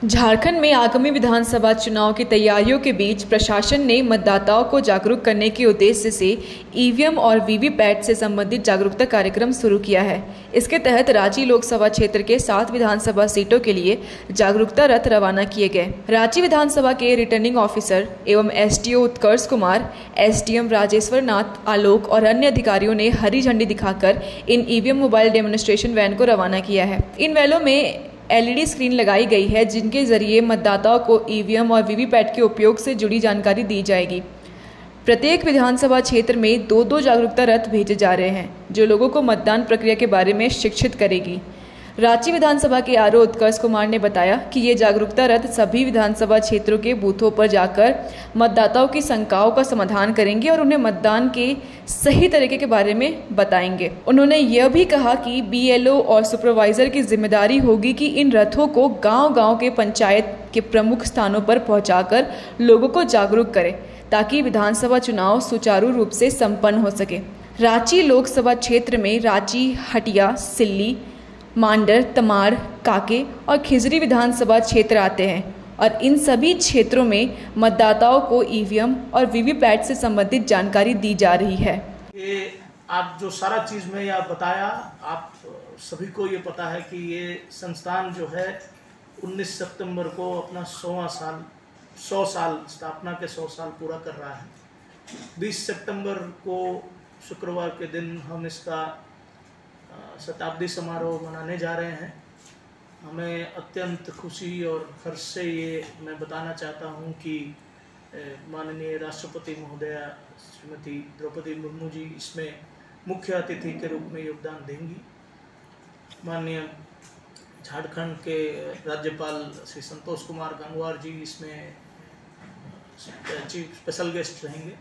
झारखंड में आगामी विधानसभा चुनाव की तैयारियों के बीच प्रशासन ने मतदाताओं को जागरूक करने के उद्देश्य से ईवीएम और वीवीपैट से संबंधित जागरूकता कार्यक्रम शुरू किया है। इसके तहत रांची लोकसभा क्षेत्र के 7 विधानसभा सीटों के लिए जागरूकता रथ रवाना किए गए। रांची विधानसभा के रिटर्निंग ऑफिसर एवं एसडीओ उत्कर्ष कुमार, एसडीएम राजेश्वर नाथ आलोक और अन्य अधिकारियों ने हरी झंडी दिखाकर इन ईवीएम मोबाइल डेमोन्स्ट्रेशन वैन को रवाना किया है। इन वैनों में एलईडी स्क्रीन लगाई गई है, जिनके जरिए मतदाताओं को ईवीएम और वीवीपैट के उपयोग से जुड़ी जानकारी दी जाएगी। प्रत्येक विधानसभा क्षेत्र में 2-2 जागरूकता रथ भेजे जा रहे हैं, जो लोगों को मतदान प्रक्रिया के बारे में शिक्षित करेगी। रांची विधानसभा के आरओ उत्कर्ष कुमार ने बताया कि ये जागरूकता रथ सभी विधानसभा क्षेत्रों के बूथों पर जाकर मतदाताओं की शंकाओं का समाधान करेंगे और उन्हें मतदान के सही तरीके के बारे में बताएंगे। उन्होंने यह भी कहा कि बीएलओ और सुपरवाइजर की जिम्मेदारी होगी कि इन रथों को गांव-गांव के पंचायत के प्रमुख स्थानों पर पहुंचाकर लोगों को जागरूक करें, ताकि विधानसभा चुनाव सुचारू रूप से संपन्न हो सके। रांची लोकसभा क्षेत्र में रांची, हटिया, सिल्ली, मांडर, तमाड़, काके और खिजरी विधानसभा क्षेत्र आते हैं और इन सभी क्षेत्रों में मतदाताओं को ईवीएम और वीवीपैट से संबंधित जानकारी दी जा रही है। ये आज जो सारा चीज़ मैं यह बताया, आप सभी को ये पता है कि ये संस्थान जो है 19 सितंबर को अपना 100 साल स्थापना के 100 साल पूरा कर रहा है। 20 सितंबर को शुक्रवार के दिन हम इसका शताब्दी समारोह मनाने जा रहे हैं। हमें अत्यंत खुशी और हर्ष से ये मैं बताना चाहता हूँ कि माननीय राष्ट्रपति महोदया श्रीमती द्रौपदी मुर्मू जी इसमें मुख्य अतिथि के रूप में योगदान देंगी। माननीय झारखंड के राज्यपाल श्री संतोष कुमार गंगवार जी इसमें चीफ स्पेशल गेस्ट रहेंगे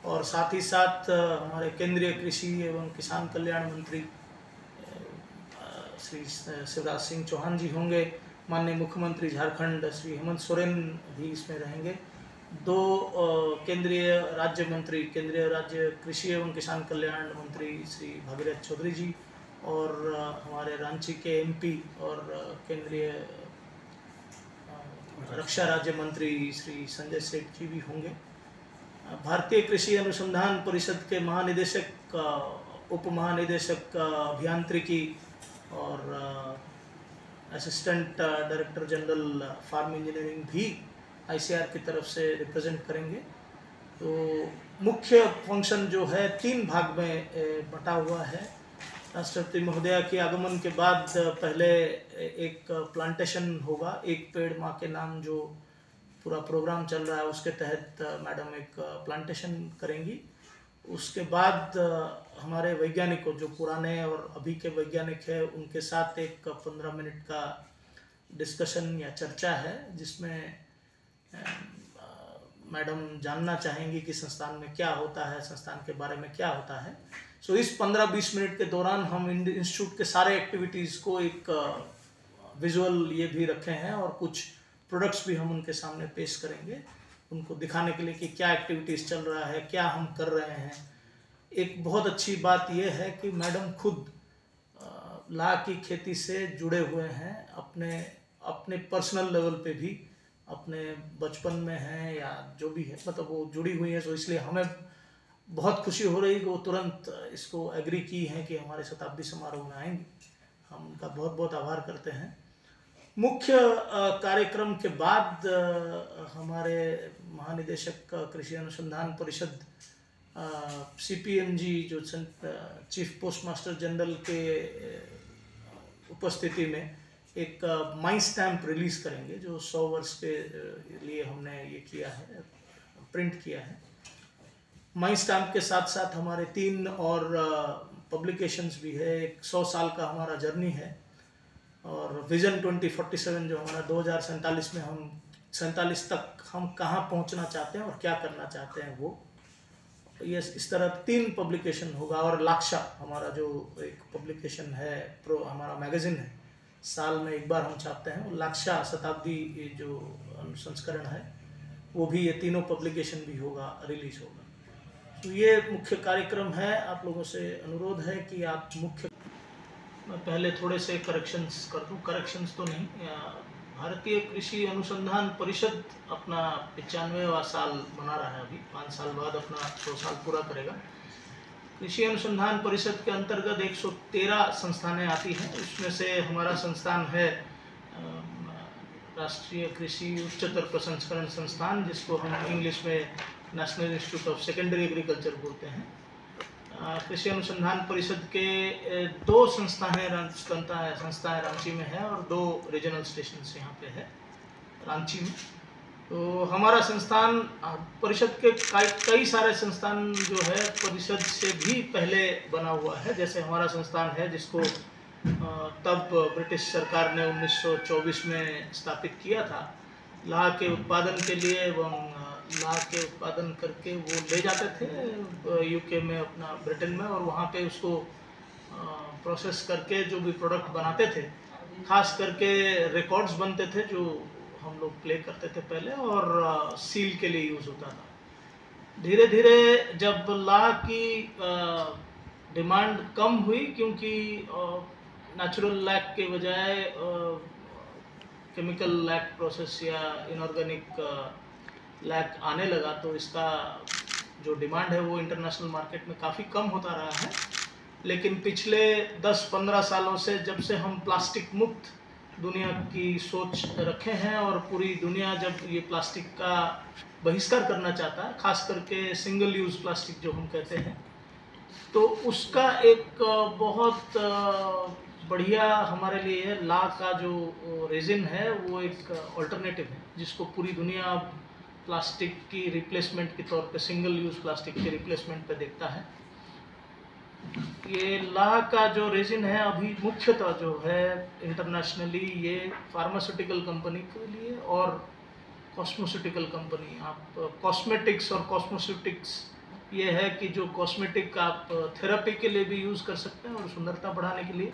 और साथ ही साथ हमारे केंद्रीय कृषि एवं किसान कल्याण मंत्री श्री शिवराज सिंह चौहान जी होंगे। माननीय मुख्यमंत्री झारखंड श्री हेमंत सोरेन भी इसमें रहेंगे। 2 केंद्रीय राज्य कृषि एवं किसान कल्याण मंत्री श्री भागीरथ चौधरी जी और हमारे रांची के एमपी और केंद्रीय रक्षा राज्य मंत्री श्री संजय सेठ जी भी होंगे। भारतीय कृषि अनुसंधान परिषद के महानिदेशक, उप महानिदेशक अभियांत्रिकी और assistant director general farm engineering भी आईसीआर की तरफ से रिप्रेजेंट करेंगे। तो मुख्य फंक्शन जो है 3 भाग में बटा हुआ है। राष्ट्रपति महोदया के आगमन के बाद पहले एक प्लांटेशन होगा, एक पेड़ माँ के नाम, जो पूरा प्रोग्राम चल रहा है उसके तहत मैडम एक प्लांटेशन करेंगी। उसके बाद हमारे वैज्ञानिकों, जो पुराने और अभी के वैज्ञानिक हैं, उनके साथ एक 15 मिनट का डिस्कशन या चर्चा है, जिसमें मैडम जानना चाहेंगी कि संस्थान में क्या होता है, संस्थान के बारे में क्या होता है। सो इस 15-20 मिनट के दौरान हम इंस्टीट्यूट के सारे एक्टिविटीज़ को एक विजुअल ये भी रखे हैं और कुछ प्रोडक्ट्स भी हम उनके सामने पेश करेंगे, उनको दिखाने के लिए कि क्या एक्टिविटीज़ चल रहा है, क्या हम कर रहे हैं। एक बहुत अच्छी बात यह है कि मैडम खुद ला की खेती से जुड़े हुए हैं, अपने पर्सनल लेवल पे भी, अपने बचपन में हैं या जो भी है, मतलब वो जुड़ी हुई है। तो इसलिए हमें बहुत खुशी हो रही कि वो तुरंत इसको एग्री की हैं कि हमारे शताब्दी समारोह में आएंगे। हम उनका बहुत बहुत आभार करते हैं। मुख्य कार्यक्रम के बाद हमारे महानिदेशक कृषि अनुसंधान परिषद सीपीएमजी, जो चीफ पोस्ट मास्टर जनरल के उपस्थिति में एक माई स्टैम्प रिलीज़ करेंगे, जो 100 वर्ष के लिए हमने ये किया है, प्रिंट किया है। माई स्टैम्प के साथ साथ हमारे 3 और पब्लिकेशंस भी है। एक 100 साल का हमारा जर्नी है और विजन 2047 जो हमारा 2047 में हम 47 तक हम कहाँ पहुँचना चाहते हैं और क्या करना चाहते हैं, वो ये इस तरह 3 पब्लिकेशन होगा। और लाक्षा हमारा जो एक पब्लिकेशन है, हमारा मैगजीन है, साल में एक बार हम चाहते हैं, वो लाक्षा शताब्दी जो संस्करण है, वो भी, ये तीनों पब्लिकेशन भी होगा, रिलीज होगा। तो ये मुख्य कार्यक्रम है। आप लोगों से अनुरोध है कि आप मैं पहले थोड़े से करेक्शंस कर दूँ, करेक्शंस तो नहीं, भारतीय कृषि अनुसंधान परिषद अपना 95वां साल मना रहा है। अभी 5 साल बाद अपना 100 साल पूरा करेगा। कृषि अनुसंधान परिषद के अंतर्गत 113 संस्थानें आती हैं। उसमें से हमारा संस्थान है राष्ट्रीय कृषि उच्चतर प्रसंस्करण संस्थान, जिसको हम इंग्लिश में national institute of secondary agriculture बोलते हैं। कृषि अनुसंधान परिषद के 2 संस्थाएं रांची में है और 2 रीजनल स्टेशन यहाँ पे है रांची में। तो हमारा संस्थान परिषद के कई सारे संस्थान जो है परिषद से भी पहले बना हुआ है। जैसे हमारा संस्थान है जिसको तब ब्रिटिश सरकार ने 1924 में स्थापित किया था लाह के उत्पादन के लिए, एवं लाह के उत्पादन करके वो ले जाते थे यूके में, अपना ब्रिटेन में, और वहाँ पे उसको प्रोसेस करके जो भी प्रोडक्ट बनाते थे, खास करके रिकॉर्ड्स बनते थे जो हम लोग प्ले करते थे पहले, और सील के लिए यूज़ होता था। धीरे धीरे जब लाह की डिमांड कम हुई, क्योंकि नेचुरल लैक के बजाय केमिकल लैक प्रोसेस या इनऑर्गेनिक लैक आने लगा, तो इसका जो डिमांड है वो इंटरनेशनल मार्केट में काफ़ी कम होता रहा है। लेकिन पिछले 10-15 सालों से जब से हम प्लास्टिक मुक्त दुनिया की सोच रखे हैं और पूरी दुनिया जब ये प्लास्टिक का बहिष्कार करना चाहता है, खास करके सिंगल यूज़ प्लास्टिक जो हम कहते हैं, तो उसका एक बहुत बढ़िया हमारे लिए लाह का जो रेजिन है वो एक अल्टरनेटिव है, जिसको पूरी दुनिया प्लास्टिक की रिप्लेसमेंट के तौर पे, सिंगल यूज़ प्लास्टिक के रिप्लेसमेंट पे देखता है। ये लाह का जो रेजिन है अभी मुख्यतः जो है इंटरनेशनली ये फार्मास्यूटिकल कंपनी के लिए और कॉस्मेटिकल कंपनी, आप कॉस्मेटिक्स और कॉस्मेटिक्स ये है कि जो कॉस्मेटिक आप थेरेपी के लिए भी यूज़ कर सकते हैं और सुंदरता बढ़ाने के लिए।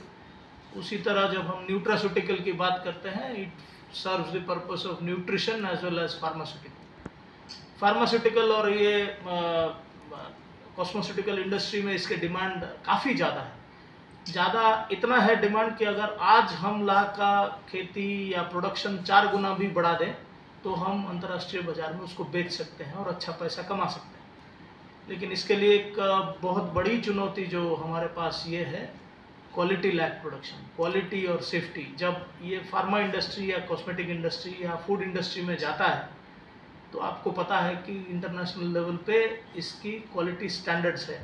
उसी तरह जब हम न्यूट्रास्यूटिकल की बात करते हैं, it serves the purpose of nutrition as well as pharmaceutical और ये कॉस्मेटिकल इंडस्ट्री में इसके डिमांड काफ़ी ज़्यादा है। ज़्यादा इतना है डिमांड कि अगर आज हम लाह का खेती या प्रोडक्शन 4 गुना भी बढ़ा दें तो हम अंतर्राष्ट्रीय बाजार में उसको बेच सकते हैं और अच्छा पैसा कमा सकते हैं। लेकिन इसके लिए एक बहुत बड़ी चुनौती जो हमारे पास ये है, क्वालिटी लैक प्रोडक्शन, क्वालिटी और सेफ्टी। जब ये फार्मा इंडस्ट्री या कॉस्मेटिक इंडस्ट्री या फूड इंडस्ट्री में जाता है तो आपको पता है कि इंटरनेशनल लेवल पे इसकी क्वालिटी स्टैंडर्ड्स है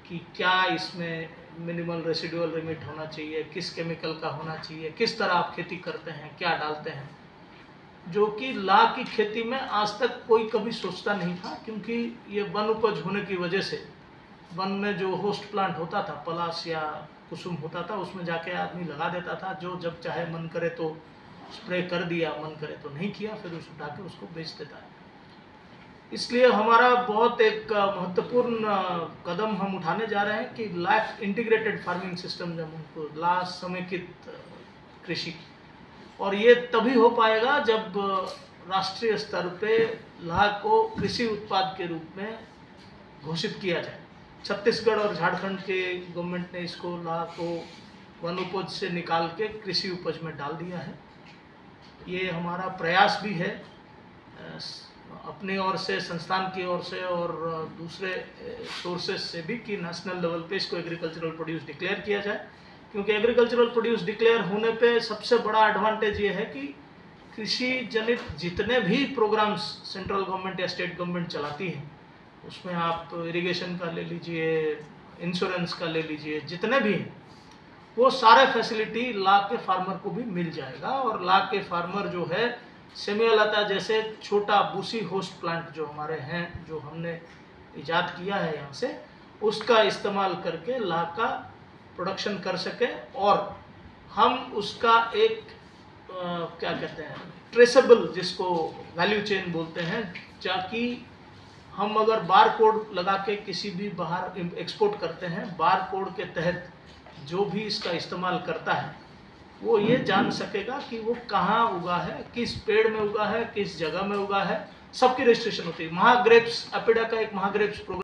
कि क्या इसमें मिनिमल रेसिडुअल लिमिट होना चाहिए, किस केमिकल का होना चाहिए, किस तरह आप खेती करते हैं, क्या डालते हैं, जो कि लाह की खेती में आज तक कोई कभी सोचता नहीं था। क्योंकि ये वन उपज होने की वजह से वन में जो होस्ट प्लांट होता था, पलाश या कुसुम होता था, उसमें जाके आदमी लगा देता था, जो जब चाहे मन करे तो स्प्रे कर दिया, मन करे तो नहीं किया, फिर उस उठा के उसको बेच देता है। इसलिए हमारा बहुत एक महत्वपूर्ण कदम हम उठाने जा रहे हैं कि लाह इंटीग्रेटेड फार्मिंग सिस्टम, जब उनको लाह समेकित कृषि, और ये तभी हो पाएगा जब राष्ट्रीय स्तर पे लाह को कृषि उत्पाद के रूप में घोषित किया जाए। छत्तीसगढ़ और झारखंड के गवर्नमेंट ने इसको लाह को वन उपज से निकाल के कृषि उपज में डाल दिया है। ये हमारा प्रयास भी है अपनी ओर से, संस्थान की ओर से और दूसरे सोर्सेस से भी, कि नेशनल लेवल पे इसको एग्रीकल्चरल प्रोड्यूस डिक्लेयर किया जाए। क्योंकि एग्रीकल्चरल प्रोड्यूस डिक्लेयर होने पे सबसे बड़ा एडवांटेज ये है कि कृषि जनित जितने भी प्रोग्राम्स सेंट्रल गवर्नमेंट या स्टेट गवर्नमेंट चलाती है, उसमें आप इरिगेशन का ले लीजिए, इंश्योरेंस का ले लीजिए, जितने भी हैं, वो सारे फैसिलिटी लाह के फार्मर को भी मिल जाएगा। और लाह के फार्मर जो है सेमी-अलाता जैसे छोटा बूसी होस्ट प्लांट जो हमारे हैं, जो हमने इजाद किया है यहाँ से, उसका इस्तेमाल करके लाह का प्रोडक्शन कर सके और हम उसका एक क्या कहते हैं, ट्रेसेबल, जिसको वैल्यू चेन बोलते हैं, ताकि हम अगर बार कोड लगा के किसी भी बाहर एक्सपोर्ट करते हैं, बार कोड के तहत जो भी इसका इस्तेमाल करता है वो ये जान सकेगा कि वो कहाँ उगा है, किस पेड़ में उगा है, किस जगह में उगा है, सबकी रजिस्ट्रेशन होती है। महाग्रेप्स, अपेडा का एक महाग्रेप्स प्रोग्राम